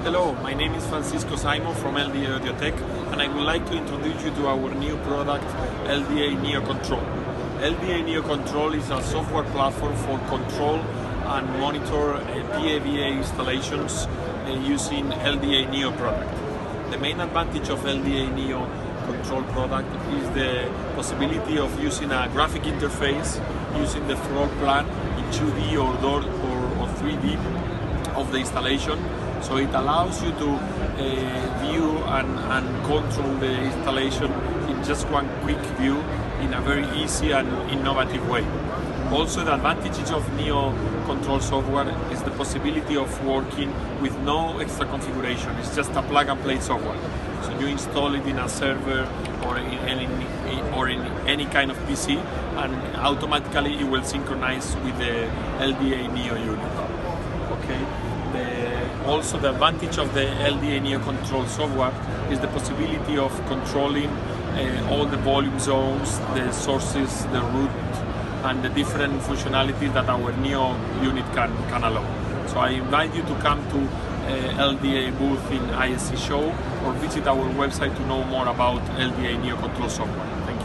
Hello, my name is Francisco Simon from LDA Audiotech, and I would like to introduce you to our new product, LDA Neo Control. LDA Neo Control is a software platform for control and monitor PAVA installations using LDA Neo product. The main advantage of LDA Neo Control product is the possibility of using a graphic interface, using the floor plan in 2D or 3D of the installation. So it allows you to view and control the installation in just one quick view in a very easy and innovative way. Also, the advantages of Neo Control software is the possibility of working with no extra configuration. It's just a plug-and-play software. So you install it in a server or in any kind of PC, and automatically it will synchronize with the LDA Neo unit. Okay. Also, the advantage of the LDA Neo Control software is the possibility of controlling all the volume zones, the sources, the root, and the different functionalities that our Neo unit can allow. So I invite you to come to LDA booth in ISE show or visit our website to know more about LDA Neo Control software. Thank you.